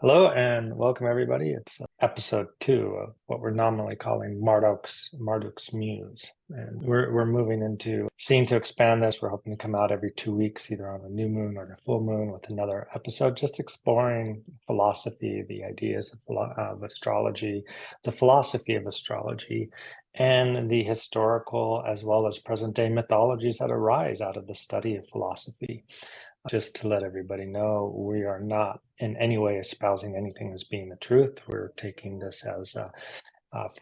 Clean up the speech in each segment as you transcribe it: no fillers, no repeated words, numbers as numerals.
Hello and welcome everybody. It's episode 2 of what we're nominally calling Marduk's Muse. And we're moving into seeing to expand this. We're hoping to come out every 2 weeks, either on a new moon or a full moon with another episode, just exploring philosophy, the ideas of astrology, the philosophy of astrology, and the historical as well as present day mythologies that arise out of the study of philosophy. Just to let everybody know, we are not in any way espousing anything as being the truth. We're taking this as a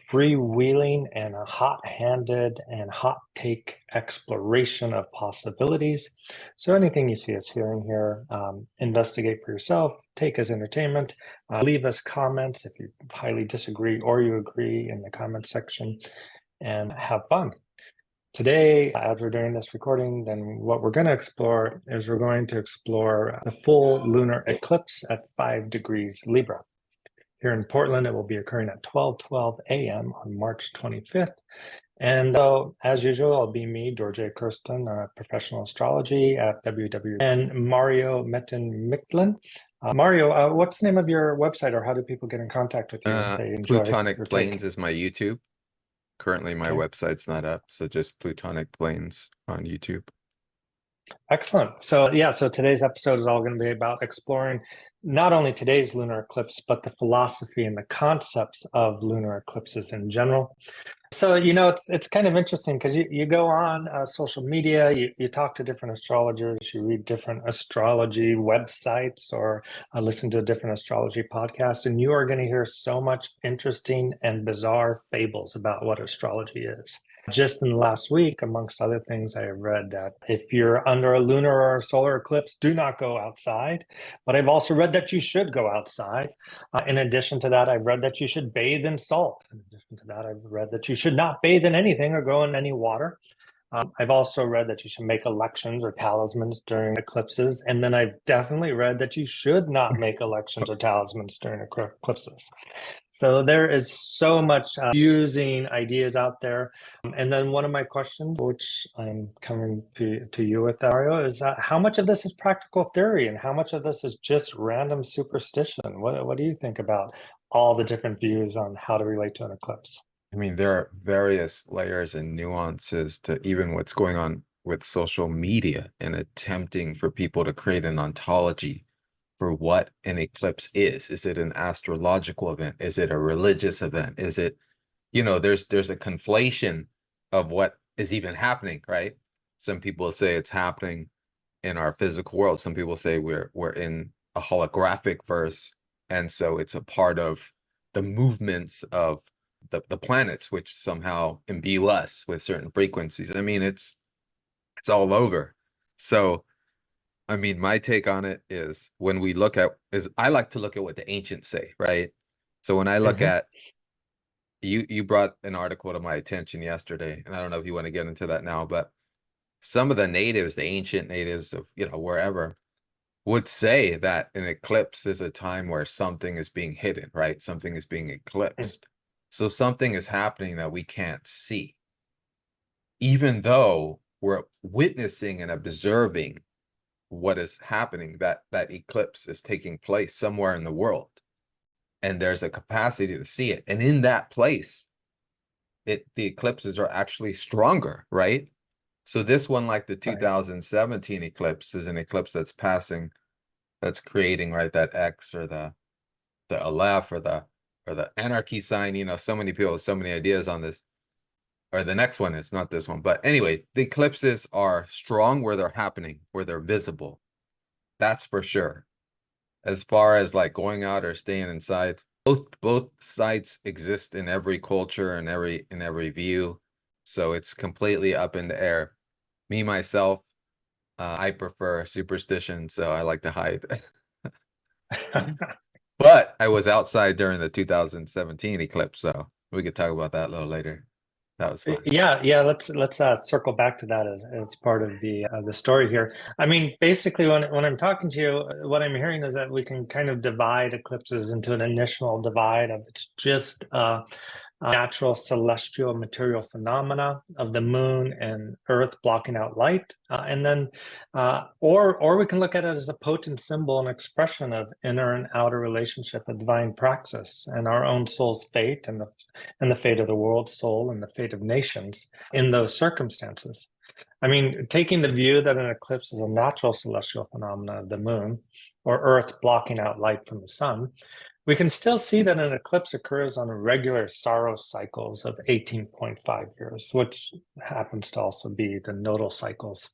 freewheeling and a hot-handed and hot-take exploration of possibilities. So anything you see us hearing here, investigate for yourself, take as entertainment, leave us comments if you highly disagree or you agree in the comment section, and have fun. Today, as we're doing this recording, then what we're going to explore is we're going to explore the full lunar eclipse at 5 degrees Libra. Here in Portland, it will be occurring at 12:12 a.m. on March 25th. And as usual, I'll be me, Dorje of Heartastrology, professional astrology at www. And Mario Metten-Micklin. Mario, what's the name of your website, or how do people get in contact with you if they enjoy Plutonic your Planes take? is my YouTube. Currently, my website's not up, so just Plutonic Planes on YouTube. Excellent. So today's episode is all going to be about exploring not only today's lunar eclipse, but the philosophy and the concepts of lunar eclipses in general. So, it's kind of interesting because you go on social media, you talk to different astrologers, you read different astrology websites, or listen to a different astrology podcast, and you are going to hear so much interesting and bizarre fables about what astrology is. Just in the last week, amongst other things, I have read that if you're under a lunar or solar eclipse, do not go outside. But I've also read that you should go outside. In addition to that, I've read that you should bathe in salt. In addition to that, I've read that you should not bathe in anything or go in any water. I've also read that you should make elections or talismans during eclipses. And then I've definitely read that you should not make elections or talismans during eclipses. So there is so much using ideas out there. And then one of my questions, which I'm coming to you with, Dario, is how much of this is practical theory and how much of this is just random superstition? What do you think about all the different views on how to relate to an eclipse? I mean, there are various layers and nuances to even what's going on with social media and attempting for people to create an ontology for what an eclipse is. Is it an astrological event? Is it a religious event? Is it, there's a conflation of what is even happening, right? Some people say it's happening in our physical world. Some people say we're in a holographic verse, and so it's a part of the movements of the planets, which somehow imbue us with certain frequencies. I mean, it's all over. So, I mean, my take on it is I like to look at what the ancients say, right? So when I look at you brought an article to my attention yesterday, and I don't know if you want to get into that now, but some of the natives, the ancient natives of, wherever, would say that an eclipse is a time where something is being hidden, right? Something is being eclipsed. So something is happening that we can't see, even though we're witnessing and observing what is happening, that eclipse is taking place somewhere in the world, and there's a capacity to see it. And in that place, the eclipses are actually stronger, right? So this one, like the 2017 eclipse, is an eclipse that's passing, that's creating, right, that X or the Aleph or the anarchy sign. So many people have so many ideas on this. Or the next one is not this one. But anyway, the eclipses are strong where they're happening, where they're visible. That's for sure. As far as like going out or staying inside, both sides exist in every culture and every view. So it's completely up in the air. Me, myself, I prefer superstition, so I like to hide. But I was outside during the 2017 eclipse, so we could talk about that a little later. That was fun. Yeah. Let's circle back to that as part of the story here. I mean, basically, when I'm talking to you, what I'm hearing is that we can kind of divide eclipses into an initial divide of it's just natural celestial material phenomena of the moon and earth blocking out light. Or we can look at it as a potent symbol and expression of inner and outer relationship, a divine praxis, and our own soul's fate, and the fate of the world soul, and the fate of nations in those circumstances. I mean, taking the view that an eclipse is a natural celestial phenomena of the moon or Earth blocking out light from the sun, we can still see that an eclipse occurs on regular Saros cycles of 18.5 years, which happens to also be the nodal cycles.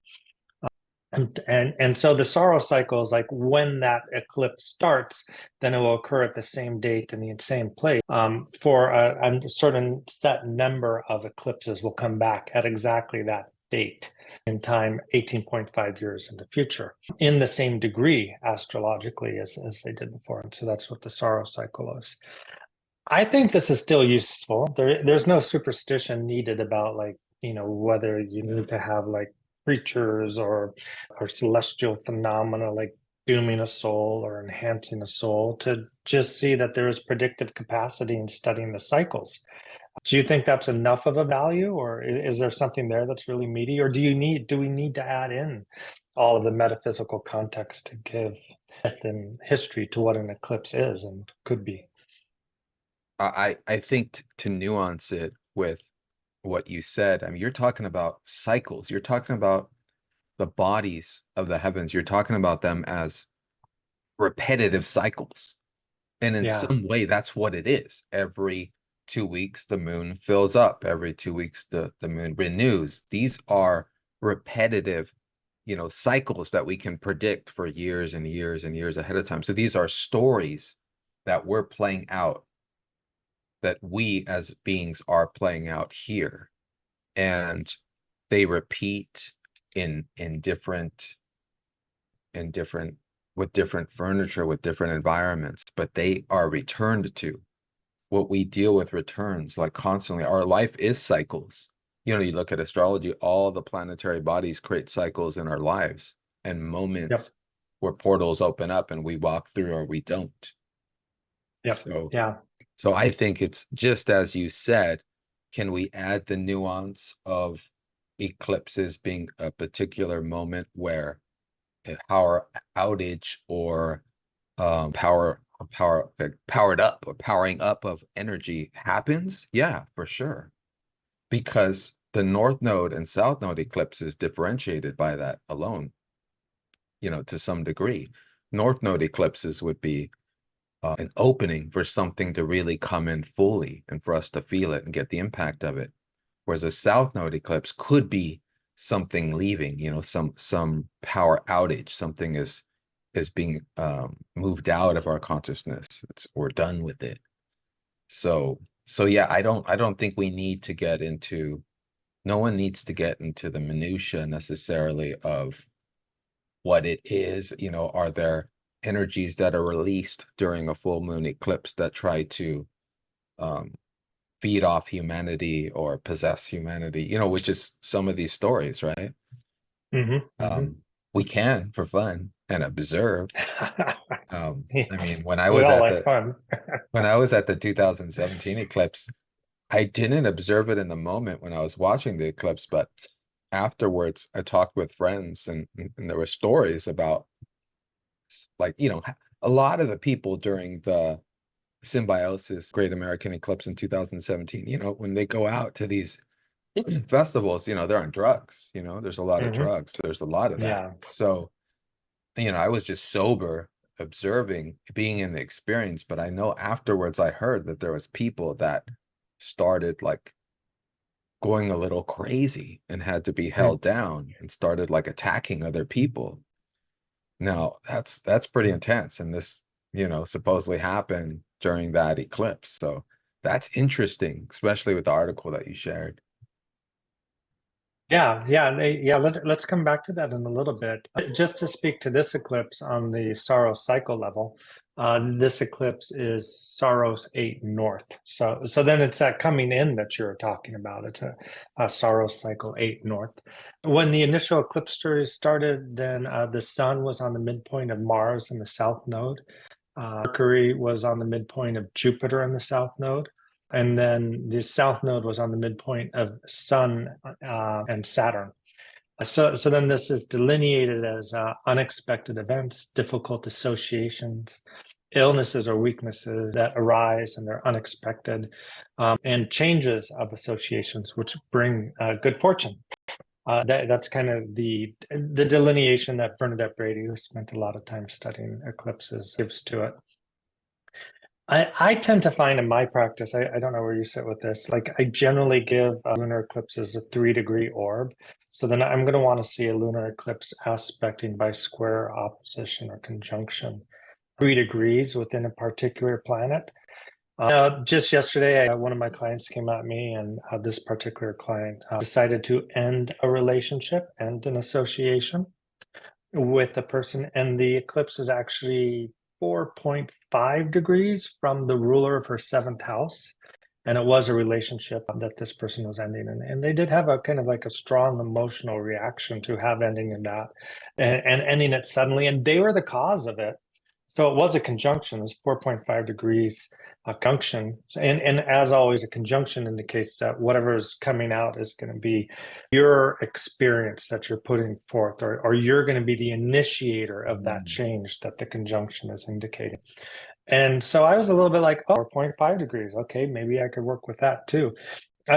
And so the Saros cycle is like when that eclipse starts, then it will occur at the same date in the same place. For a certain set number of eclipses will come back at exactly that date in time, 18.5 years in the future, in the same degree astrologically as they did before. And so that's what the Saros cycle is. I think this is still useful. There's no superstition needed about whether you need to have like creatures or celestial phenomena like dooming a soul or enhancing a soul, to just see that there is predictive capacity in studying the cycles. Do you think that's enough of a value, or is there something there that's really meaty, or do we need to add in all of the metaphysical context to give myth and history to what an eclipse is and could be? I think to nuance it with what you said, I mean, you're talking about cycles. You're talking about the bodies of the heavens. You're talking about them as repetitive cycles. And in Yeah. some way, that's what it is. Every 2 weeks, the moon fills up. Every 2 weeks, the moon renews. These are repetitive, cycles that we can predict for years and years and years ahead of time. So these are stories that we're playing out, that we as beings are playing out here. And they repeat in different with different furniture, with different environments, but they are returned to. What we deal with returns like constantly. Our life is cycles. You look at astrology, all the planetary bodies create cycles in our lives and moments. Yep. Where portals open up and we walk through or we don't. Yep. So I think it's just as you said. Can we add the nuance of eclipses being a particular moment where a power outage or powered up or powering up of energy happens? Yeah, for sure. Because the North Node and South Node eclipse is differentiated by that alone, to some degree. North Node eclipses would be an opening for something to really come in fully and for us to feel it and get the impact of it. Whereas a South Node eclipse could be something leaving, some power outage, something is being moved out of our consciousness. We're done with it. So yeah, I don't think we need to get into, no one needs to get into the minutia necessarily of what it is. Are there energies that are released during a full moon eclipse that try to feed off humanity or possess humanity, which is some of these stories, right? We can for fun and observe. I mean, when I we was all at like the fun. when I was at the 2017 eclipse, I didn't observe it in the moment when I was watching the eclipse, but afterwards I talked with friends and there were stories about like, a lot of the people during the Symbiosis Great American Eclipse in 2017, when they go out to these festivals, they're on drugs, there's a lot of drugs. There's a lot of that. Yeah. So, I was just sober, observing, being in the experience, but I know afterwards I heard that there was people that started like going a little crazy and had to be held down and started like attacking other people. Now, that's pretty intense. And this, supposedly happened during that eclipse. So that's interesting, especially with the article that you shared. Yeah. Let's come back to that in a little bit. Just to speak to this eclipse on the Saros cycle level, this eclipse is Saros 8 North. So then it's that coming in that you're talking about. It's a Saros cycle 8 North. When the initial eclipse story started, then the sun was on the midpoint of Mars in the South Node. Mercury was on the midpoint of Jupiter in the South Node. And then the south node was on the midpoint of Sun and Saturn. So then this is delineated as unexpected events, difficult associations, illnesses or weaknesses that arise and they're unexpected, and changes of associations which bring good fortune. That's kind of the delineation that Bernadette Brady, who spent a lot of time studying eclipses, gives to it. I tend to find in my practice, I don't know where you sit with this, like I generally give lunar eclipses a 3-degree orb. So then I'm going to want to see a lunar eclipse aspecting by square, opposition, or conjunction 3 degrees within a particular planet. Just yesterday, one of my clients came at me, and this particular client decided to end a relationship, end an association with a person, and the eclipse is actually 4.5 degrees from the ruler of her seventh house. And it was a relationship that this person was ending. And they did have a kind of like a strong emotional reaction to have ending in that and ending it suddenly. And they were the cause of it. So it was a conjunction, it's 4.5 degrees conjunction. And as always, a conjunction indicates that whatever is coming out is going to be your experience that you're putting forth, or you're going to be the initiator of that change that the conjunction is indicating. And so I was a little bit like, oh, 4.5 degrees. Okay, maybe I could work with that too.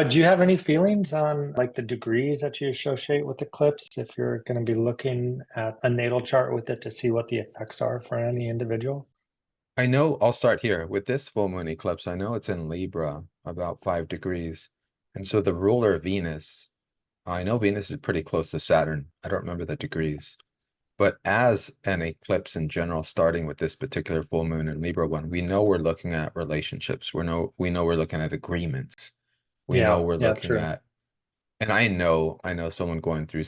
Do you have any feelings on like the degrees that you associate with eclipse if you're going to be looking at a natal chart with it to see what the effects are for any individual? I know I'll start here with this full moon eclipse. I know it's in Libra, about 5 degrees. And so the ruler Venus, I know Venus is pretty close to Saturn. I don't remember the degrees. But as an eclipse in general, starting with this particular full moon in Libra one, we know we're looking at relationships. We know we're looking at agreements. We know we're Yeah, looking true. at, and I know someone going through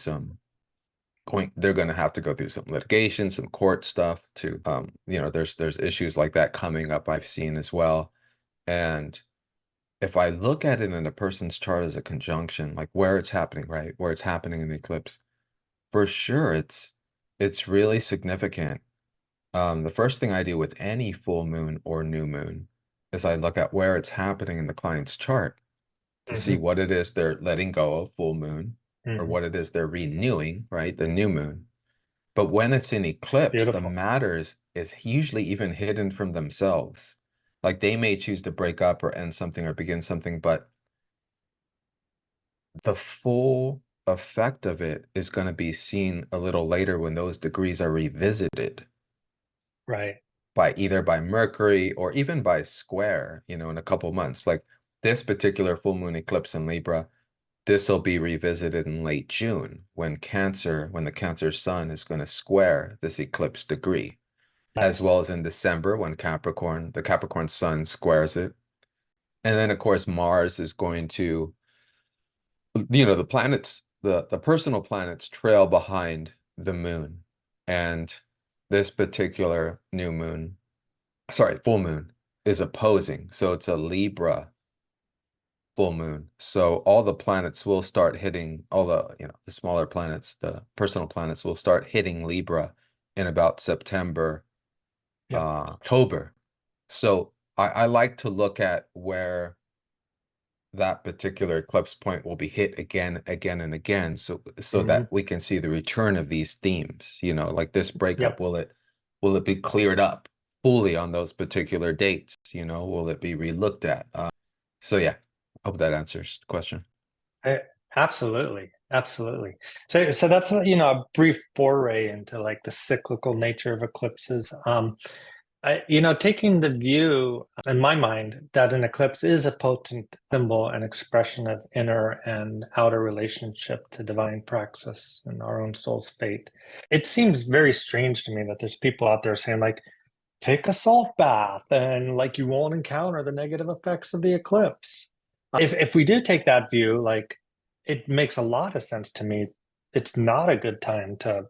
they're going to have to go through some litigation, some court stuff to, there's issues like that coming up I've seen as well. And if I look at it in a person's chart as a conjunction, like where it's happening, right? Where it's happening in the eclipse, for sure, it's really significant. The first thing I do with any full moon or new moon is I look at where it's happening in the client's chart to see Hmm. what it is they're letting go of full moon or Hmm. what it is they're renewing, right? The new moon. But when it's in eclipse, the Beautiful. matters is usually even hidden from themselves. Like they may choose to break up or end something or begin something, but the full effect of it is going to be seen a little later when those degrees are revisited Right. by either by Mercury or even by square, in a couple months. Like this particular full moon eclipse in Libra, this will be revisited in late June when the Cancer sun is going to square this eclipse degree, as Nice. well as in December when the Capricorn sun squares it. And then of course Mars is going to, the planets, the personal planets trail behind the moon. And this particular full moon is opposing. So it's a Libra full moon. So all the planets will start hitting, all the smaller planets, the personal planets will start hitting Libra in about September, Yep. October. So I like to look at where that particular eclipse point will be hit again, and again, so Hmm. that we can see the return of these themes, like this breakup, Yep. will it be cleared up fully on those particular dates? Will it be relooked at? So yeah, hope that answers the question. I, absolutely. Absolutely. So that's a brief foray into like the cyclical nature of eclipses. Taking the view in my mind that an eclipse is a potent symbol and expression of inner and outer relationship to divine praxis and our own soul's fate. It seems very strange to me that there's people out there saying like, take a salt bath and like you won't encounter the negative effects of the eclipse. If we do take that view, like it makes a lot of sense to me. It's not a good time to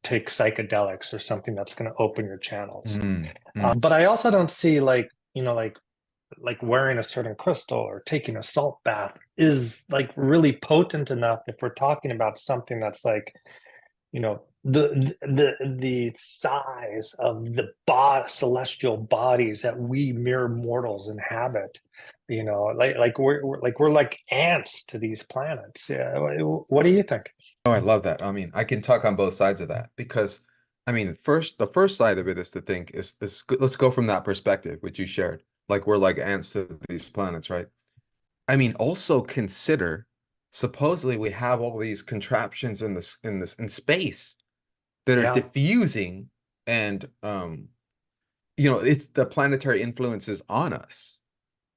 take psychedelics or something that's going to open your channels. Mm, mm, But I also don't see like wearing a certain crystal or taking a salt bath is like really potent enough if we're talking about something that's like the size of the celestial bodies that we mere mortals inhabit. we're like ants to these planets. Yeah. What do you think? Oh, I love that. I mean, I can talk on both sides of that because, I mean, the first side of it is to think is let's go from that perspective, which you shared. Like we're like ants to these planets, right? I mean, also consider supposedly we have all these contraptions in space that are Yeah. diffusing and it's the planetary influences on us,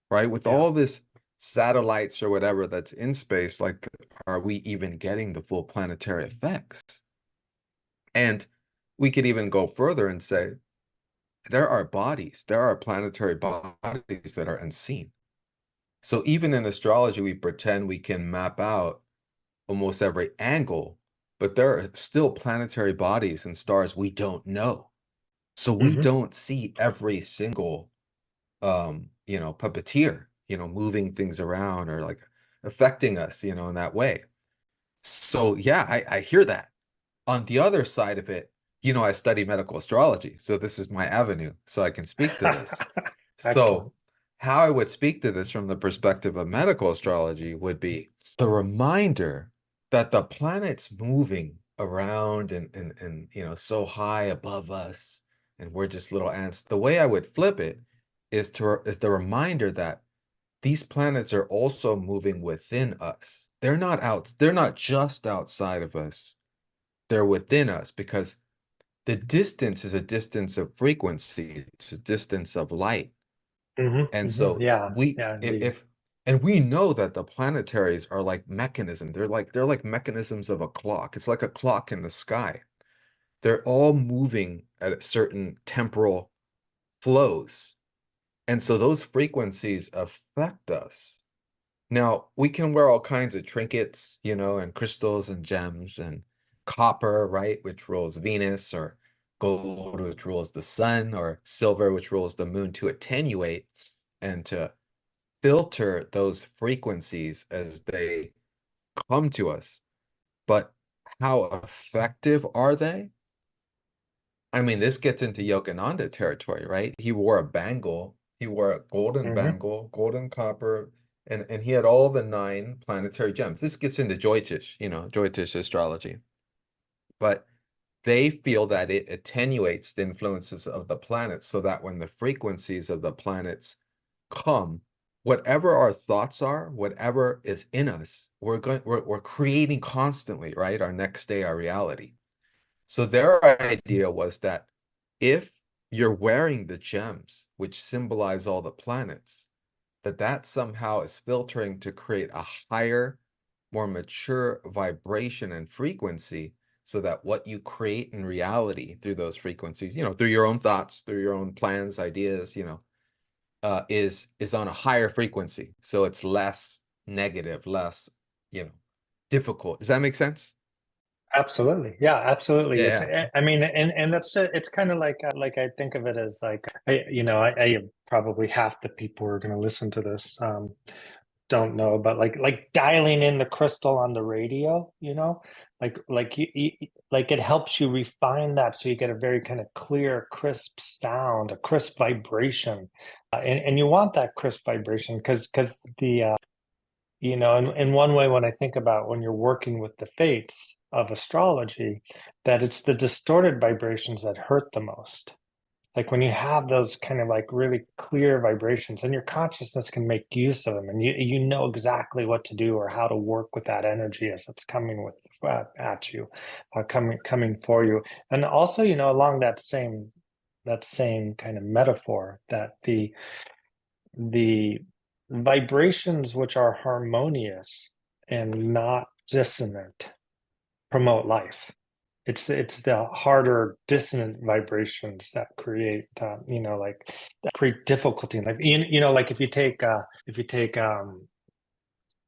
right? With Yeah. all this satellites or whatever that's in space, like are we even getting the full planetary effects? And we could even go further and say there are planetary bodies that are unseen. So even in astrology, we pretend we can map out almost every angle, but there are still planetary bodies and stars we don't know. So we Hmm. don't see every single puppeteer, moving things around or like affecting us, in that way. So yeah, I hear that. On the other side of it, I study medical astrology, so this is my avenue, so I can speak to this. Excellent. So how I would speak to this from the perspective of medical astrology would be the reminder that the planet's moving around and so high above us, and we're just little ants. The way I would flip it is the reminder that these planets are also moving within us. They're not just outside of us. They're within us because the distance is a distance of frequency. It's a distance of light. Hmm. And Hmm. so Yeah. we Yeah, indeed. if and we know that the planetaries are like mechanisms. They're like mechanisms of a clock. It's like a clock in the sky. They're all moving at certain temporal flows. And so those frequencies affect us. Now, we can wear all kinds of trinkets, and crystals and gems and copper, right, which rules Venus, or gold, which rules the sun, or silver, which rules the moon, to attenuate and to filter those frequencies as they come to us. But how effective are they? I mean, this gets into Yogananda territory, right? He wore a bangle. He wore a golden Hmm. bangle, golden copper, and he had all the 9 planetary gems. This gets into Jyotish, Jyotish astrology. But they feel that it attenuates the influences of the planets so that when the frequencies of the planets come, whatever our thoughts are, whatever is in us, we're creating constantly, right? Our next day, our reality. So their idea was that if you're wearing the gems, which symbolize all the planets, that somehow is filtering to create a higher, more mature vibration and frequency, so that what you create in reality through those frequencies, through your own thoughts, through your own plans, ideas, is on a higher frequency. So it's less negative, less, you know, difficult. Does that make sense? Absolutely. Yeah, absolutely. It's, Yeah. I mean, and that's it's kind of like I think of it as like I probably half the people who are going to listen to this don't know, but like dialing in the crystal on the radio, like it helps you refine that so you get a very kind of clear, crisp sound, a crisp vibration, and you want that crisp vibration because the in one way, when I think about when you're working with the fates of astrology, that it's the distorted vibrations that hurt the most. Like when you have those kind of like really clear vibrations and your consciousness can make use of them and you know exactly what to do or how to work with that energy as it's coming at you, coming for you. And also, along that same kind of metaphor, that the vibrations which are harmonious and not dissonant promote life. It's the harder dissonant vibrations that create like that create difficulty in life. Like if you take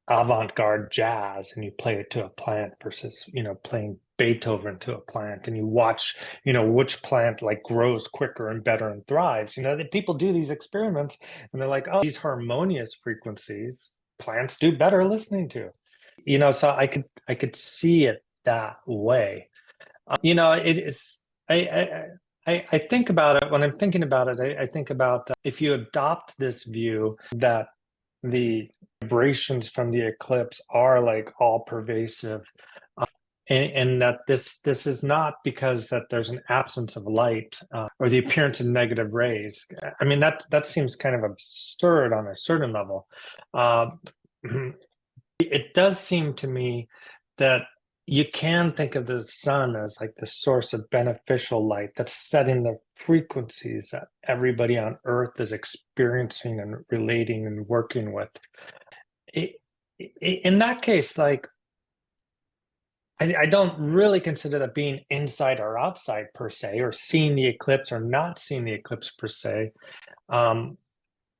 avant-garde jazz and you play it to a plant versus playing Beethoven to a plant, and you watch which plant like grows quicker and better and thrives. People do these experiments and they're like, oh, these harmonious frequencies plants do better listening to. So I could see it that way. It is. I think about it when I'm thinking about it. I think about if you adopt this view that the vibrations from the eclipse are like all pervasive, and that this is not because that there's an absence of light, or the appearance of negative rays. I mean, that seems kind of absurd on a certain level. Uh, it does seem to me that you can think of the sun as like the source of beneficial light that's setting the frequencies that everybody on Earth is experiencing and relating and working with. In that case, like, I don't really consider that being inside or outside per se, or seeing the eclipse or not seeing the eclipse per se.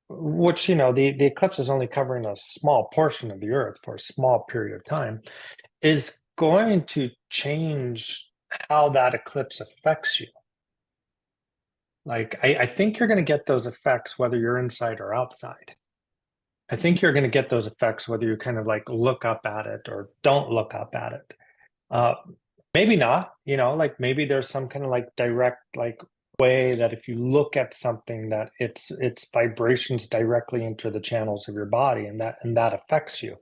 Which, the eclipse is only covering a small portion of the Earth for a small period of time, is going to change how that eclipse affects you. Like, I think you're going to get those effects whether you're inside or outside. I think you're going to get those effects whether you kind of like look up at it or don't look up at it. Maybe not, like maybe there's some kind of like direct like way that if you look at something that its vibrations directly into the channels of your body, and that affects you.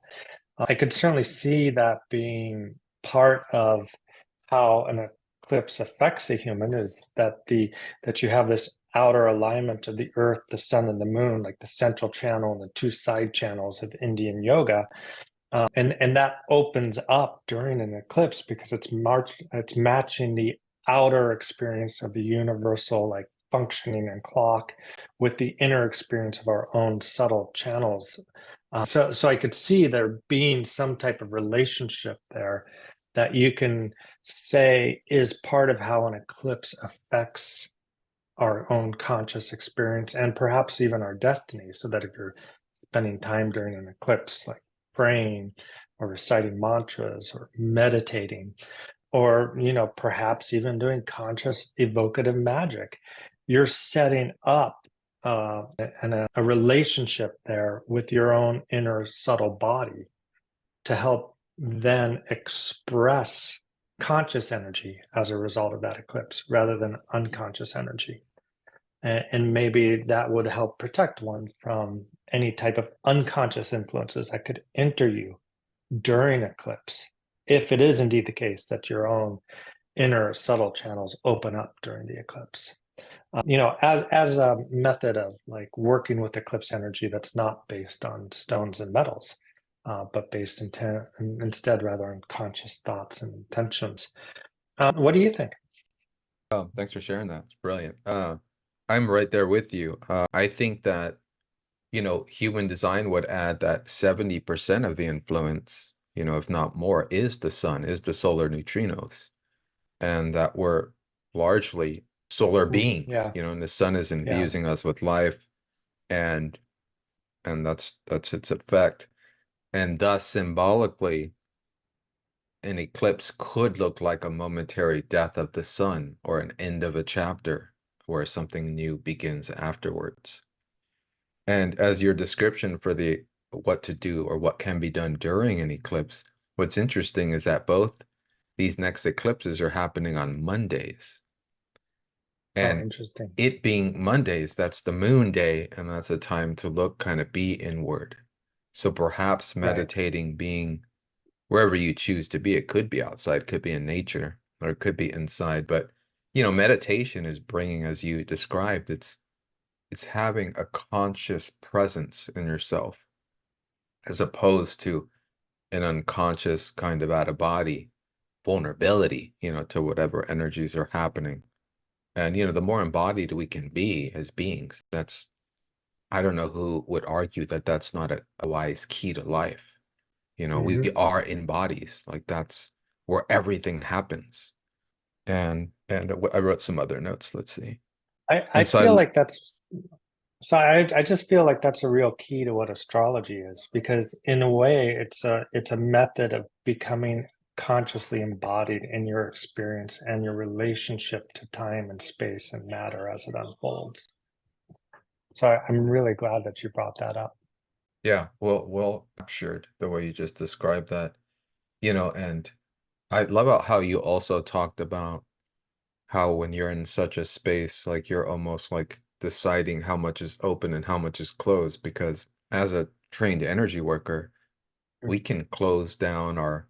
I could certainly see that being part of how an eclipse affects a human, is that you have this outer alignment of the earth, the sun, and the moon, like the central channel and the two side channels of Indian yoga. And that opens up during an eclipse because it's matching the outer experience of the universal like functioning and clock with the inner experience of our own subtle channels. So I could see there being some type of relationship there that you can say is part of how an eclipse affects our own conscious experience and perhaps even our destiny. So that if you're spending time during an eclipse, like praying or reciting mantras or meditating, or perhaps even doing conscious evocative magic, you're setting up a relationship there with your own inner subtle body to help then express conscious energy as a result of that eclipse rather than unconscious energy. And maybe that would help protect one from any type of unconscious influences that could enter you during eclipse, if it is indeed the case that your own inner subtle channels open up during the eclipse. As a method of like working with eclipse energy that's not based on stones and metals, but based instead rather on conscious thoughts and intentions. What do you think? Oh, thanks for sharing that. It's brilliant. I'm right there with you. I think that, human design would add that 70% of the influence, if not more, is the sun, is the solar neutrinos, and that we're largely solar beings, Yeah. And the sun is infusing us with life, and that's its effect. And thus, symbolically, an eclipse could look like a momentary death of the sun or an end of a chapter where something new begins afterwards. And as your description for the what to do or what can be done during an eclipse, what's interesting is that both these next eclipses are happening on Mondays. And interesting. it being Mondays, that's the moon day, and that's a time to look, kind of be inward. So perhaps meditating, being wherever you choose to be, it could be outside, could be in nature, or it could be inside. But, meditation is bringing, as you described, it's having a conscious presence in yourself, as opposed to an unconscious kind of out of body vulnerability, to whatever energies are happening. And, the more embodied we can be as beings, I don't know who would argue that that's not a wise key to life. We are in bodies, like that's where everything happens. And I wrote some other notes. Let's see. I feel like that's so I just feel like that's a real key to what astrology is, because in a way it's a method of becoming consciously embodied in your experience and your relationship to time and space and matter as it unfolds. So I'm really glad that you brought that up. Yeah, well captured the way you just described that, and I love how you also talked about how when you're in such a space, like you're almost like deciding how much is open and how much is closed, because as a trained energy worker, we can close down our,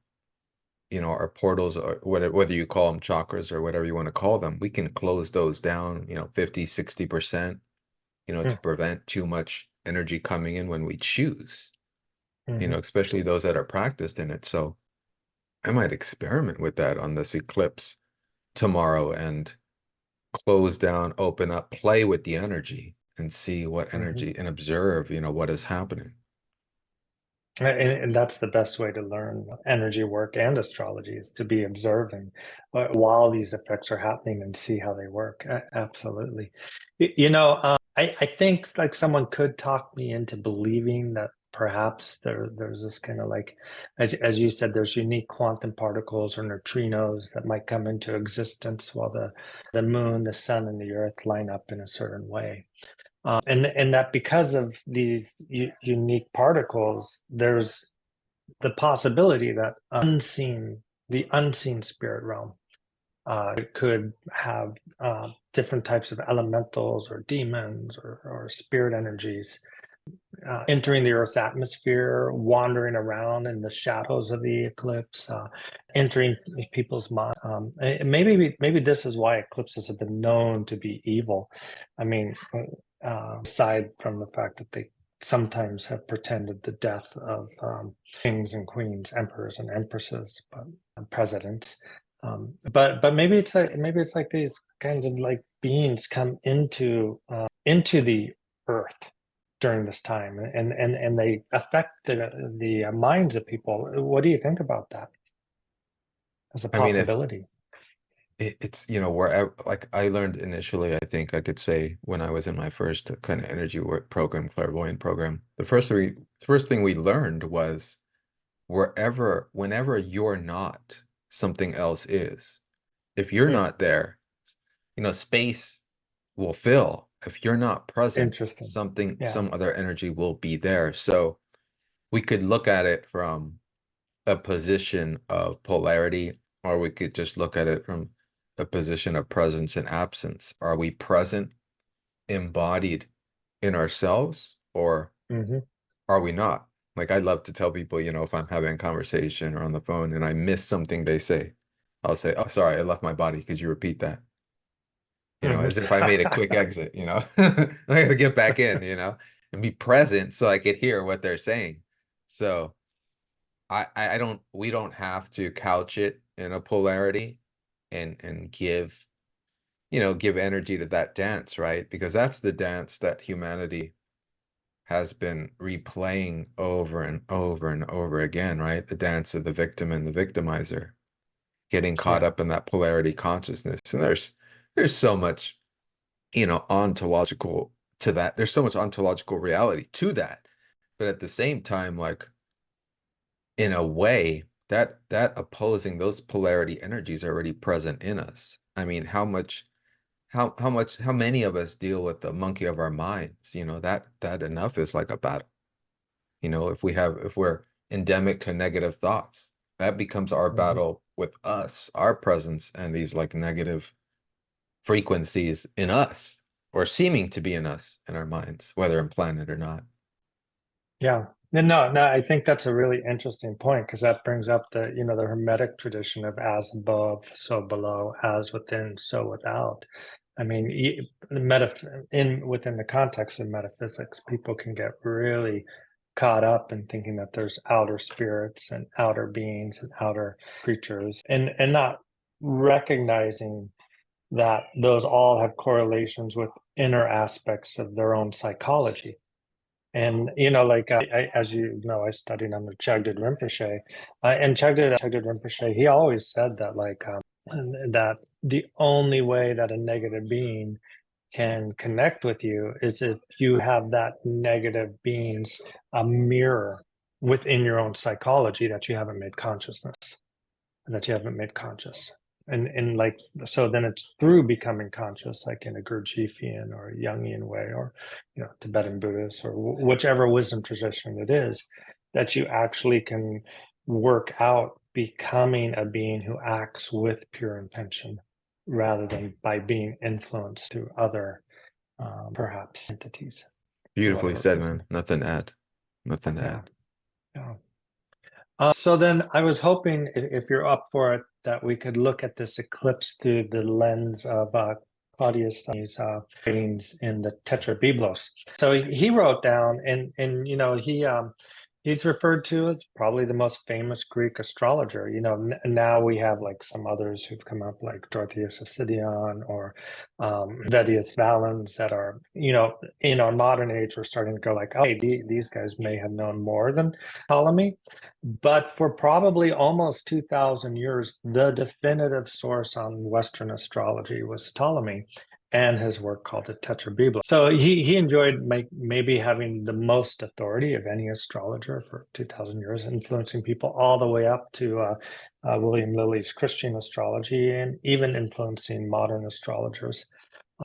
our portals, or whether you call them chakras or whatever you want to call them, we can close those down, 50, 60%, to prevent too much energy coming in when we choose, especially those that are practiced in it. So I might experiment with that on this eclipse tomorrow and close down, open up, play with the energy and see what energy, and observe, what is happening. And that's the best way to learn energy work and astrology, is to be observing while these effects are happening and see how they work. Absolutely. I think like someone could talk me into believing that perhaps there's this kind of like, as you said, there's unique quantum particles or neutrinos that might come into existence while the moon, the sun, and the earth line up in a certain way. And that because of these unique particles, there's the possibility that the unseen spirit realm could have different types of elementals or demons or spirit energies entering the Earth's atmosphere, wandering around in the shadows of the eclipse, entering people's minds. Maybe this is why eclipses have been known to be evil. I mean, aside from the fact that they sometimes have pretended the death of kings and queens, emperors and empresses, but presidents. But maybe it's like these kinds of like beings come into the earth during this time, and they affect the minds of people. What do you think about that as a I mean, possibility? it's, wherever, like I learned initially, I think I could say when I was in my first kind of energy work program, clairvoyant program, the first thing we learned was whenever you're not, something else is. If you're not there, space will fill. If you're not present, Interesting. Yeah. some other energy will be there. So we could look at it from a position of polarity, or we could just look at it from a position of presence and absence. Are we present, embodied in ourselves, or are we not? Like I love to tell people, if I'm having a conversation or on the phone and I miss something they say, I'll say, "Oh, sorry, I left my body. Could you repeat that?" As if I made a quick exit, I gotta get back in, and be present so I could hear what they're saying. So we don't have to couch it in a polarity and give energy to that dance, right? Because that's the dance that humanity has been replaying over and over and over again, right? The dance of the victim and the victimizer, getting caught up in that polarity consciousness. And there's so much, ontological to that. There's so much ontological reality to that. But at the same time, like in a way, that opposing, those polarity energies are already present in us. I mean, how many of us deal with the monkey of our minds? That enough is like a battle. If we're endemic to negative thoughts, that becomes our battle with us, our presence, and these like negative frequencies in us, or seeming to be in us, in our minds, whether implanted or not. Yeah. No, I think that's a really interesting point, because that brings up the Hermetic tradition of as above, so below, as within, so without. I mean, within the context of metaphysics, people can get really caught up in thinking that there's outer spirits and outer beings and outer creatures, and not recognizing that those all have correlations with inner aspects of their own psychology. And like as you know, I studied under Chagdud Rinpoche, and Chagdud Rinpoche, he always said that that the only way that a negative being can connect with you is if you have that negative being's a mirror within your own psychology that you haven't made conscious. And like, so then it's through becoming conscious, like in a Gurdjieffian or Jungian way, or Tibetan Buddhist, or whichever wisdom tradition it is, that you actually can work out becoming a being who acts with pure intention, rather than by being influenced through other perhaps entities. Beautifully said, man. Nothing to add. Nothing to Yeah. add. Yeah. So then I was hoping, if you're up for it, that we could look at this eclipse through the lens of Claudius' writings in the Tetrabiblos. So he wrote down, and he's referred to as probably the most famous Greek astrologer. Now we have like some others who've come up, like Dorje of Heartastrology or Vedius Valens, that are, in our modern age, we're starting to go like, oh, hey, these guys may have known more than Ptolemy. But for probably almost 2,000 years, the definitive source on Western astrology was Ptolemy and his work called the Tetrabiblos. So he enjoyed maybe having the most authority of any astrologer for 2,000 years, influencing people all the way up to William Lilly's Christian astrology, and even influencing modern astrologers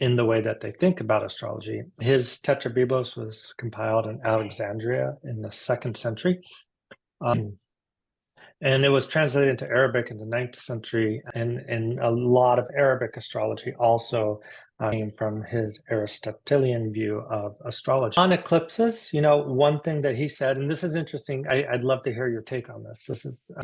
in the way that they think about astrology. His Tetrabiblos was compiled in Alexandria in the 2nd century. And it was translated into Arabic in the 9th century, and a lot of Arabic astrology also came from his Aristotelian view of astrology. On eclipses, one thing that he said, and this is interesting, I'd love to hear your take on this.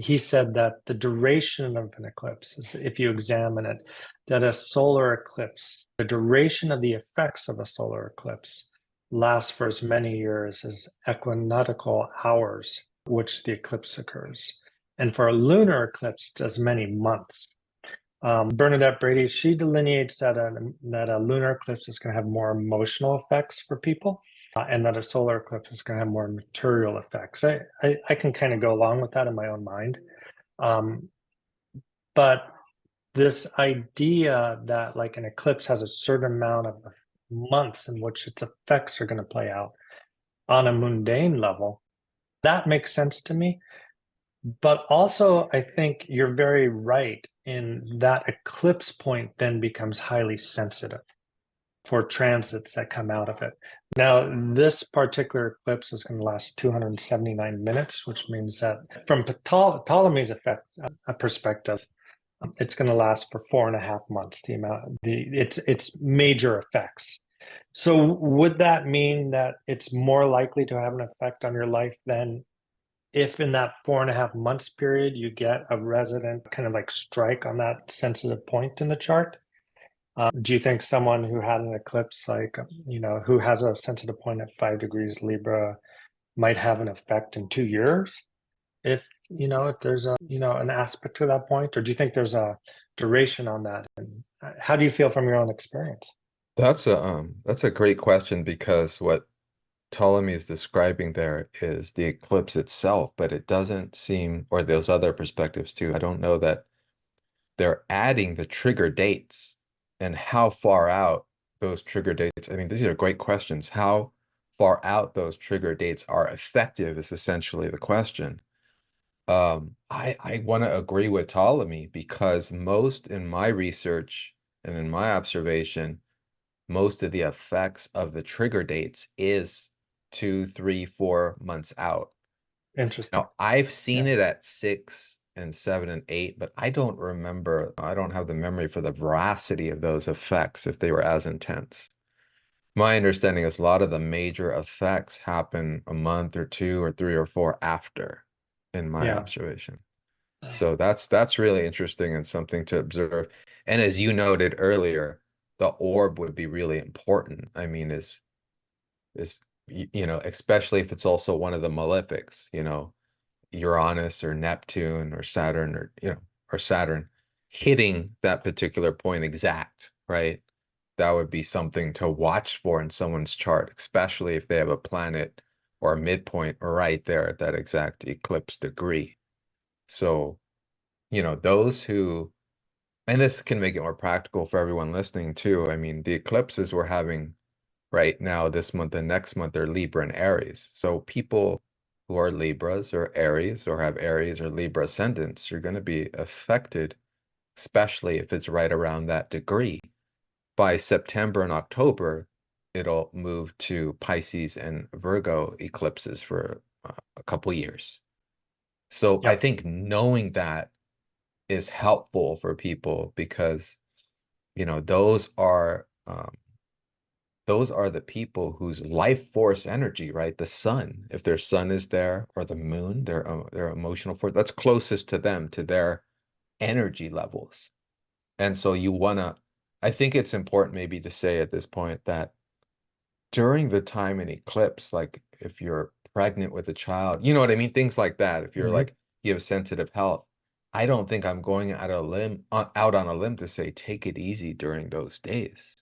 He said that the duration of an eclipse, if you examine it, that a solar eclipse, the duration of the effects of a solar eclipse lasts for as many years as equinoctial hours, which the eclipse occurs. And for a lunar eclipse, it's as many months. Bernadette Brady, she delineates that a lunar eclipse is going to have more emotional effects for people, and that a solar eclipse is going to have more material effects. I can kind of go along with that in my own mind. But this idea that like an eclipse has a certain amount of months in which its effects are going to play out on a mundane level, that makes sense to me. But also, I think you're very right in that eclipse point then becomes highly sensitive for transits that come out of it. Now, this particular eclipse is going to last 279 minutes, which means that from Ptolemy's perspective, it's going to last for 4.5 months. Its major effects. So, would that mean that it's more likely to have an effect on your life than if in that 4.5 months period you get a resident kind of like strike on that sensitive point in the chart? Do you think someone who had an eclipse, like, who has a sensitive point at 5 degrees Libra might have an effect in 2 years? If there's an aspect to that point, or do you think there's a duration on that? And how do you feel from your own experience? That's a great question, because what Ptolemy is describing there is the eclipse itself, but it doesn't seem, or those other perspectives too, I don't know that they're adding the trigger dates and how far out those trigger dates. I mean, these are great questions. How far out those trigger dates are effective is essentially the question. I want to agree with Ptolemy, because most in my research and in my observation, most of the effects of the trigger dates is 2, 3, 4 months out. Interesting. Now, I've seen Yeah. it at 6 and 7 and 8, but I don't remember, I don't have the memory for the veracity of those effects if they were as intense. My understanding is a lot of the major effects happen a month or 2 or 3 or 4 after, in my Yeah. observation. So that's really interesting and something to observe. And as you noted earlier, the orb would be really important. I mean, especially if it's also one of the malefics, Uranus or Neptune or Saturn, or Saturn hitting that particular point exact, right? That would be something to watch for in someone's chart, especially if they have a planet or a midpoint right there at that exact eclipse degree. So, those who, and this can make it more practical for everyone listening too. I mean, the eclipses we're having right now, this month and next month, are Libra and Aries. So people who are Libras or Aries, or have Aries or Libra ascendants, are going to be affected, especially if it's right around that degree. By September and October, it'll move to Pisces and Virgo eclipses for a couple years. So I Yep. think knowing that is helpful for people, because those are those are the people whose life force energy, right? The sun, if their sun is there, or the moon, their emotional force, that's closest to them, to their energy levels. And so you wanna, I think it's important maybe to say at this point that during the time in eclipse, like if you're pregnant with a child, you know what I mean? Things like that. If you're Hmm. like, you have sensitive health, I don't think I'm going out on a limb to say, take it easy during those days.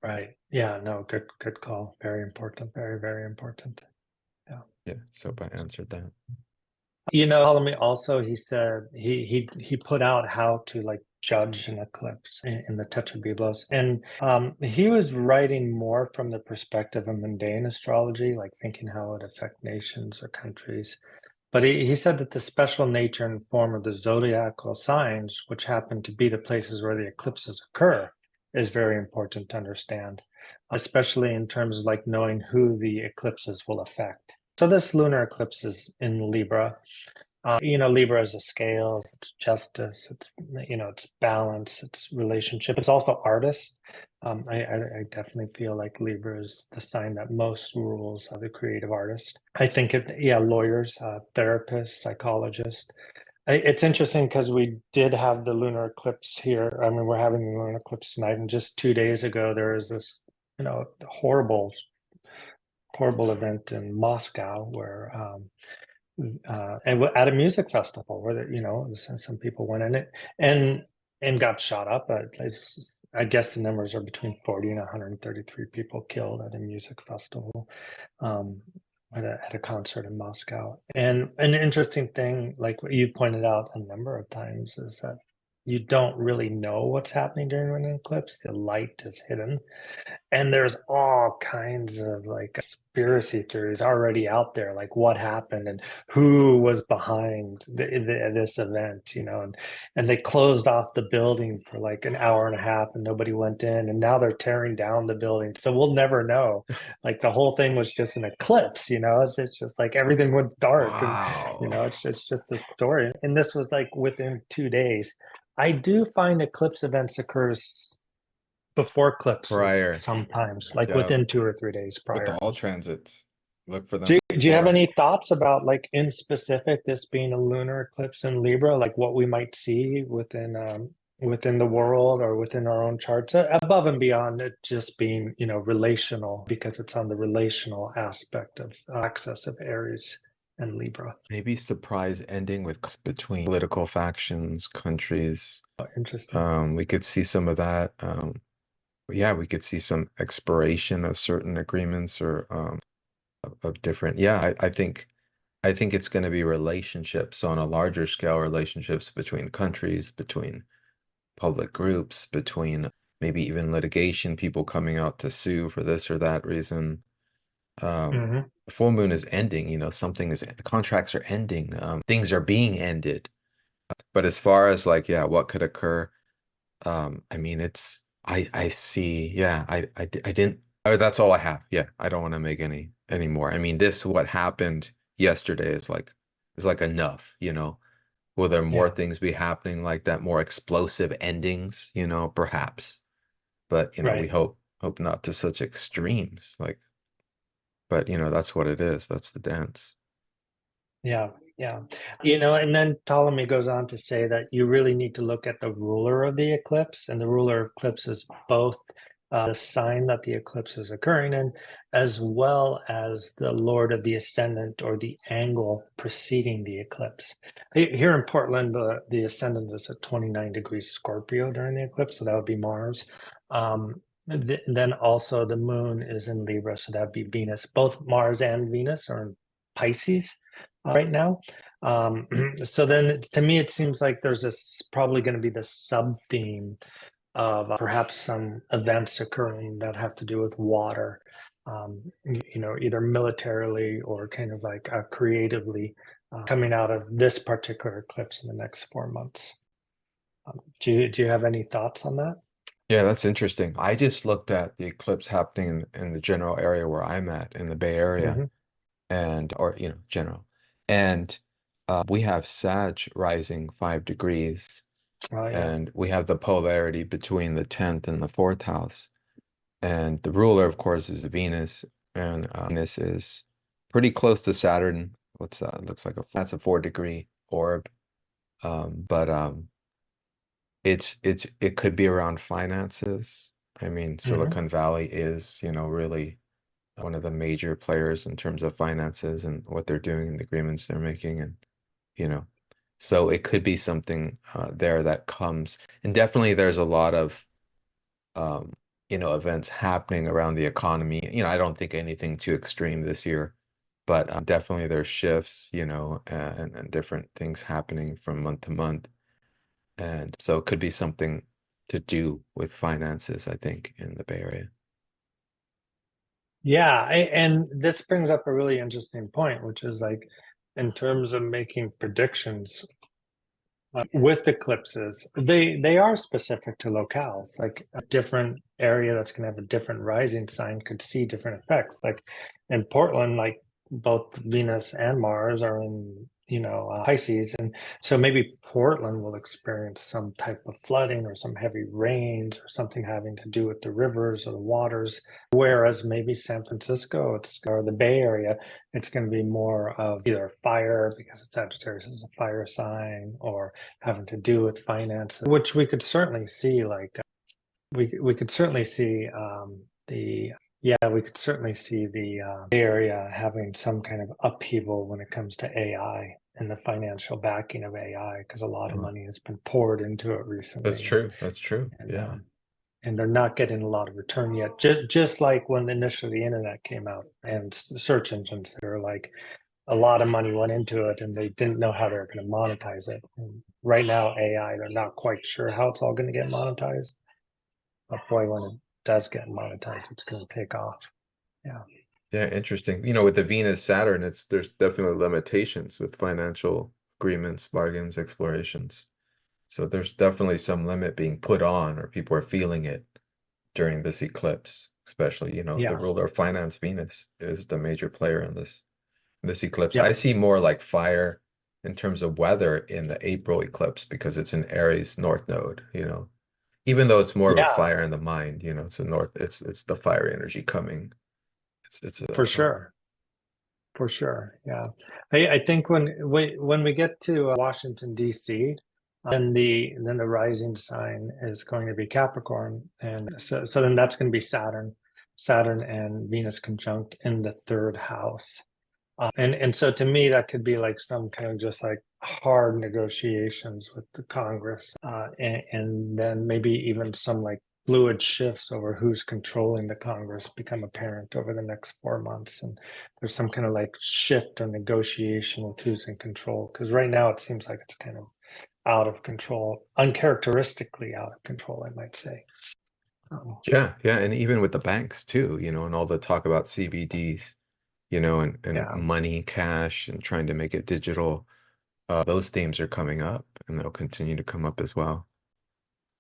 Right. Yeah, no, good call. Very important. Very, very important. Yeah. Yeah. So if I answered that. Ptolemy also, he said he put out how to like judge an eclipse in the Tetrabiblos, and he was writing more from the perspective of mundane astrology, like thinking how it affect nations or countries. But he said that the special nature and form of the zodiacal signs, which happen to be the places where the eclipses occur, is very important to understand, especially in terms of like knowing who the eclipses will affect. So this lunar eclipse is in Libra. Libra is a scale, it's justice, it's balance, it's relationship. It's also artist. I definitely feel like Libra is the sign that most rules the creative artist. I think lawyers, therapists, psychologists. It's interesting because we did have the lunar eclipse here. I mean, we're having the lunar eclipse tonight, and just 2 days ago, there was this, horrible, horrible event in Moscow where and at a music festival where some people went in it and got shot up. I guess the numbers are between 40 and 133 people killed at a music festival, um, at a concert in Moscow. And an interesting thing, like what you pointed out a number of times, is that you don't really know what's happening during an eclipse. The light is hidden, and there's all kinds of like conspiracy theories already out there, like what happened and who was behind this event, and they closed off the building for like an hour and a half and nobody went in, and now they're tearing down the building. So we'll never know. Like the whole thing was just an eclipse, it's just like everything went dark, and Wow. it's just a story. And this was like within 2 days. I do find eclipse events occurs before eclipses Prior. sometimes, like Yeah. within 2 or 3 days With prior. all transits, look for them Do you have before. any thoughts about, like, in specific, this being a lunar eclipse in Libra, like what we might see within the world or within our own charts, above and beyond it just being, relational, because it's on the relational aspect of axis of Aries and Libra. Maybe surprise ending with between political factions, countries. Oh, interesting. We could see some of that. Yeah, we could see some expiration of certain agreements or of different. Yeah, I think it's going to be relationships on a larger scale, relationships between countries, between public groups, between maybe even litigation, people coming out to sue for this or that reason. Hmm. The full moon is ending, something is, the contracts are ending, things are being ended. But as far as like, yeah, what could occur? I mean, I see, yeah, I didn't, oh, that's all I have. Yeah, I don't want to make any more. I mean, what happened yesterday is like enough, Will there more Yeah, things be happening like that, more explosive endings, perhaps. But, we right. hope not to such extremes. Like, but that's what it is. That's the dance. Yeah, yeah. And then Ptolemy goes on to say that you really need to look at the ruler of the eclipse, and the ruler of eclipse is both the sign that the eclipse is occurring in, as well as the lord of the ascendant or the angle preceding the eclipse. Here in Portland, the ascendant is at 29 degrees Scorpio during the eclipse, so that would be Mars. Then also the moon is in Libra, so that would be Venus. Both Mars and Venus are in Pisces right now. So then to me, it seems like there's this probably going to be this sub theme of perhaps some events occurring that have to do with water, either militarily or kind of like creatively, coming out of this particular eclipse in the next 4 months. Do you have any thoughts on that? Yeah, that's interesting. I just looked at the eclipse happening in the general area where I'm at in the Bay Area Hmm. and or general. And we have Sag rising 5 degrees Oh, yeah. and we have the polarity between the 10th and the fourth house. And the ruler, of course, is Venus, and Venus is pretty close to Saturn. What's that? It looks like that's a 4-degree orb. But it could be around finances. I mean, Hmm. Silicon Valley is, really one of the major players in terms of finances and what they're doing and the agreements they're making, and you know, so it could be something there that comes. And definitely there's a lot of um, events happening around the economy. I don't think anything too extreme this year, but definitely there's shifts, and different things happening from month to month. And so it could be something to do with finances, I think, in the Bay Area. Yeah, and this brings up a really interesting point, which is like in terms of making predictions with eclipses, they are specific to locales. Like a different area that's going to have a different rising sign could see different effects. Like in Portland, like both Venus and Mars are in, Pisces, and so maybe Portland will experience some type of flooding or some heavy rains or something having to do with the rivers or the waters. Whereas maybe San Francisco, or the Bay Area, it's going to be more of either fire because Sagittarius is a fire sign, or having to do with finances, which we could certainly see. Like we could certainly see the yeah, we could certainly see the Bay Area having some kind of upheaval when it comes to AI and the financial backing of AI, because a lot of Uh, money has been poured into it That's recently, true. That's true. and Yeah. they're not getting a lot of return yet. Just like when initially the internet came out and search engines, they were like, a lot of money went into it and they didn't know how they were going to monetize it. And right now, AI, they're not quite sure how it's all going to get monetized. But boy, when it does get monetized, it's going to take off. Yeah. Yeah, interesting. With the Venus Saturn, there's definitely limitations with financial agreements, bargains, explorations. So there's definitely some limit being put on, or people are feeling it during this eclipse, especially, the Yeah. ruler of finance, Venus, is the major player in this eclipse. I Yep. see more like fire in terms of weather in the April eclipse because it's an Aries North node. Even though it's more of a Yeah, fire in the mind, it's a north, it's the fire energy coming. It's for a sure. For sure. Yeah. I think when we get to Washington, D.C., then the rising sign is going to be Capricorn. And so then that's going to be Saturn and Venus conjunct in the third house. And so to me, that could be like some kind of just like hard negotiations with the Congress, and then maybe even some like fluid shifts over who's controlling the Congress become apparent over the next 4 months. And there's some kind of like shift or negotiation with who's in control. Because right now it seems like it's kind of out of control, uncharacteristically out of control, I might say. Yeah, yeah, and even with the banks too, and all the talk about CBDs, and Yeah. money, cash, and trying to make it digital. Those themes are coming up, and they'll continue to come up as well.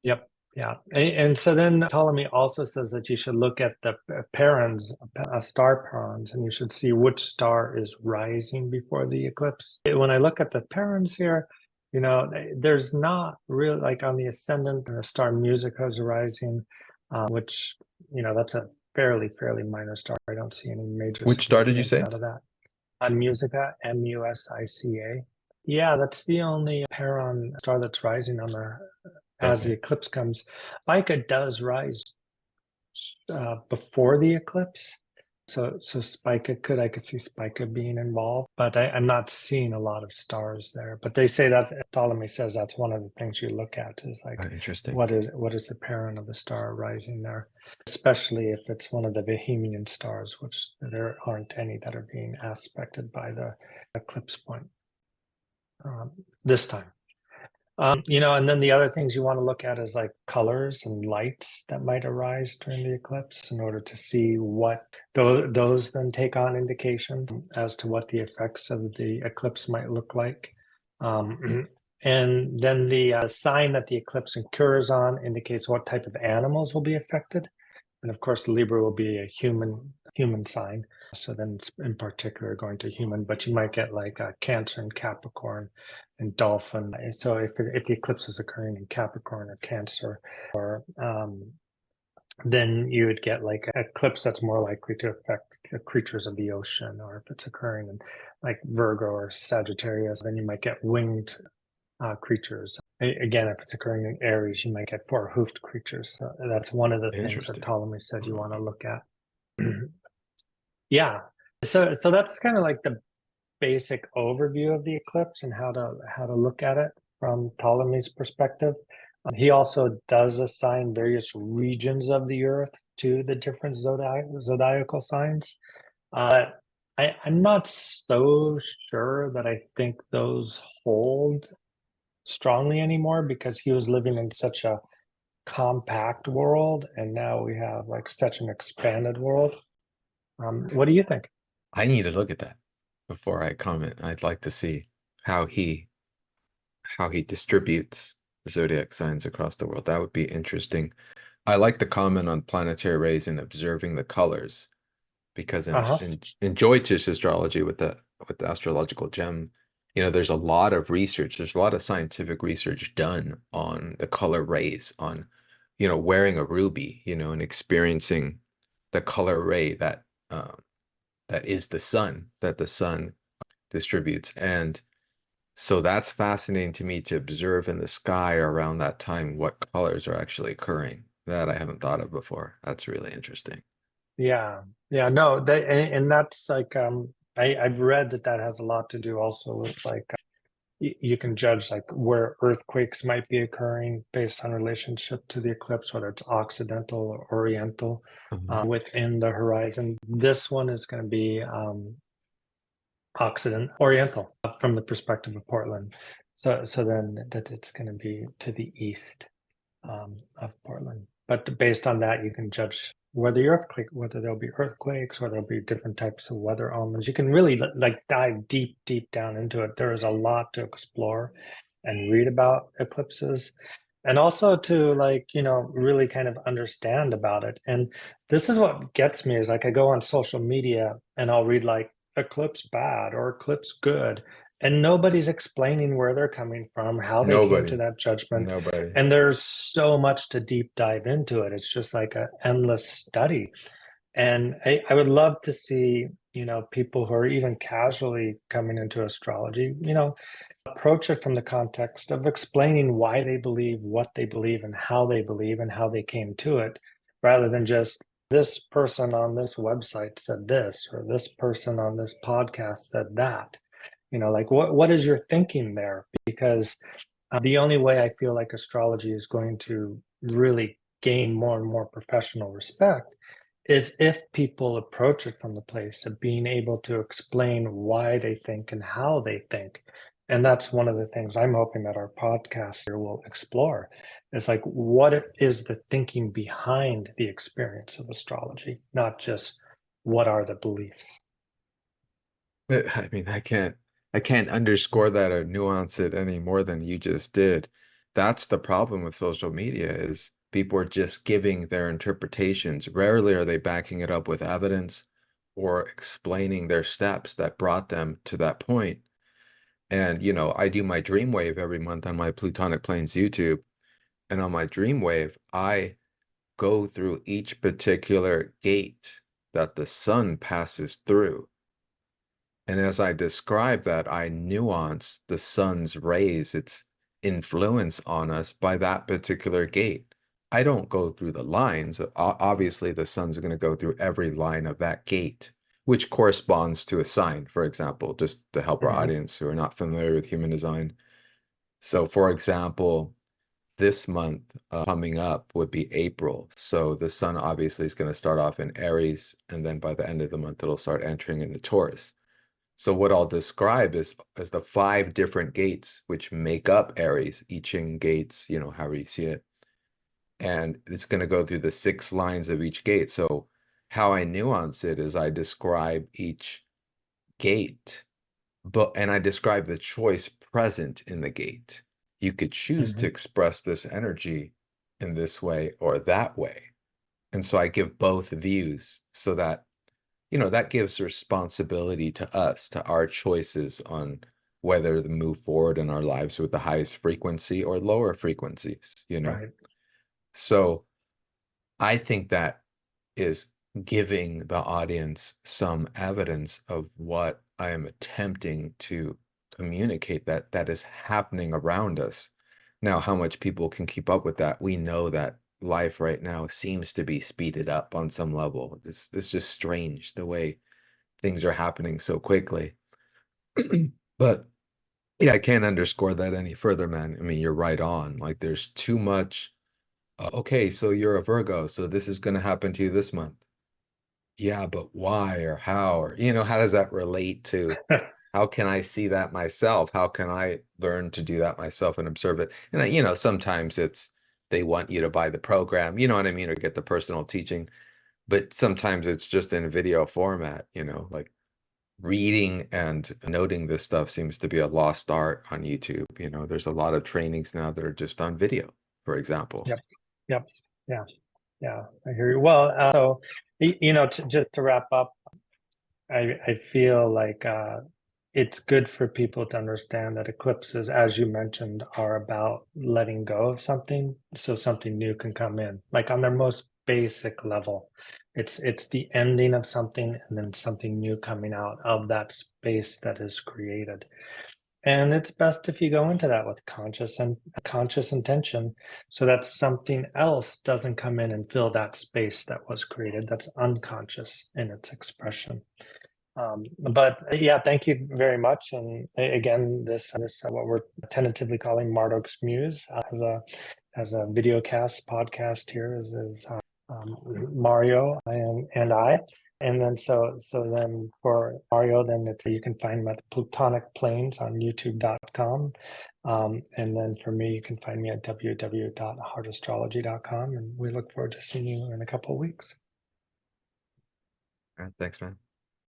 Yep. Yeah. And so then Ptolemy also says that you should look at the parens, star parens, and you should see which star is rising before the eclipse. When I look at the parens here, there's not really like on the ascendant, the star Musica is rising, which, that's a fairly minor star. I don't see any major Which star did you significance say? out of that. On Musica, Musica. Yeah, that's the only Heron star that's rising on the as the Okay. eclipse comes. Spica does rise before the eclipse, so I could see Spica being involved, but I'm not seeing a lot of stars there. But they say that Ptolemy says that's one of the things you look at is like Interesting. what is the parent of the star rising there, especially if it's one of the Bohemian stars, which there aren't any that are being aspected by the eclipse point this time. And then the other things you want to look at is like colors and lights that might arise during the eclipse in order to see what those then take on indications as to what the effects of the eclipse might look like. And then the sign that the eclipse occurs on indicates what type of animals will be affected. And of course, Libra will be a human sign. So then it's in particular going to human, but you might get like Cancer and Capricorn and Dolphin. So if the eclipse is occurring in Capricorn or Cancer or then you would get like an eclipse that's more likely to affect the creatures of the ocean, or if it's occurring in like Virgo or Sagittarius, then you might get winged creatures. Again, if it's occurring in Aries, you might get four-hoofed creatures. So that's one of the things that Interesting. Ptolemy said you want to look at. Yeah. So that's kind of like the basic overview of the eclipse and how to look at it from Ptolemy's perspective. He also does assign various regions of the Earth to the different zodiacal signs. But I'm not so sure that I think those hold strongly anymore, because he was living in such a compact world, and now we have like such an expanded world. What do you think? I need to look at that before I comment. I'd like to see how he distributes zodiac signs across the world. That would be interesting. I like the comment on planetary rays and observing the colors, because Uh-huh. in Joytish astrology with the astrological gem, there's a lot of research, there's a lot of scientific research done on the color rays, on wearing a ruby, and experiencing the color ray that is the sun, that the sun distributes. And so that's fascinating to me, to observe in the sky around that time what colors are actually occurring. That I haven't thought of before. That's really interesting. Yeah. Yeah. No, and that's like I've read that has a lot to do also with like you can judge like where earthquakes might be occurring based on relationship to the eclipse, whether it's occidental or oriental within the horizon. This one is going to be Occident Oriental from the perspective of Portland. So then that it's going to be to the east of Portland. But based on that, you can judge whether there'll be earthquakes, or there'll be different types of weather omens. You can really like dive deep down into it. There is a lot to explore and read about eclipses, and also to like, really kind of understand about it. And this is what gets me is like I go on social media and I'll read like eclipse bad or eclipse good, and nobody's explaining where they're coming from, how they came to Nobody, that judgment. nobody. And there's so much to deep dive into it. It's just like an endless study. And I would love to see, people who are even casually coming into astrology, approach it from the context of explaining why they believe what they believe and how they believe and how they came to it, rather than just this person on this website said this, or this person on this podcast said that. Like what is your thinking there? Because the only way I feel like astrology is going to really gain more and more professional respect is if people approach it from the place of being able to explain why they think and how they think. And that's one of the things I'm hoping that our podcast here will explore. It's like, what is the thinking behind the experience of astrology, not just what are the beliefs. I mean, I can't underscore that or nuance it any more than you just did. That's the problem with social media, is people are just giving their interpretations. Rarely are they backing it up with evidence or explaining their steps that brought them to that point. And, I do my Dreamwave every month on my Plutonic Planes YouTube. And on my Dreamwave, I go through each particular gate that the sun passes through. And as I describe that, I nuance the sun's rays, its influence on us by that particular gate. I don't go through the lines. Obviously, the sun's going to go through every line of that gate, which corresponds to a sign, for example, just to help our Mm-hmm. audience who are not familiar with human design. So, for example, this month coming up would be April. So the sun obviously is going to start off in Aries, and then by the end of the month, it'll start entering into Taurus. So what I'll describe is as the 5 different gates which make up Aries, I Ching gates, however you see it. And it's going to go through the 6 lines of each gate. So how I nuance it is I describe each gate, and I describe the choice present in the gate. You could choose Mm-hmm. to express this energy in this way or that way. And so I give both views, so that that gives responsibility to us, to our choices on whether to move forward in our lives with the highest frequency or lower frequencies. Right. So I think that is giving the audience some evidence of what I am attempting to communicate, that is happening around us. Now, how much people can keep up with that? We know that life right now seems to be speeded up on some level. It's just strange the way things are happening so quickly. But yeah, I can't underscore that any further, man. I mean, you're right on. Like, there's too much. Okay, so you're a Virgo, so this is going to happen to you this month. Yeah, but why or how, or how does that relate to, how can I see that myself? How can I learn to do that myself and observe it? And sometimes it's they want you to buy the program, you know what I mean, or get the personal teaching, but sometimes it's just in video format, like reading and noting this stuff seems to be a lost art on YouTube. There's a lot of trainings now that are just on video, for example. Yep. Yep. Yeah. Yeah. I hear you. Well, so, just to wrap up, I feel like it's good for people to understand that eclipses, as you mentioned, are about letting go of something so something new can come in. Like on their most basic level, it's the ending of something and then something new coming out of that space that is created. And it's best if you go into that with conscious intention, so that something else doesn't come in and fill that space that was created, that's unconscious in its expression. But yeah, thank you very much. And again, this what we're tentatively calling Marduks Muse as a video cast podcast here is Mario and I. And then so then for Mario, then you can find him at the Plutonic Planes on youtube.com. And then for me, you can find me at www.heartastrology.com. And we look forward to seeing you in a couple of weeks. All right, thanks, man.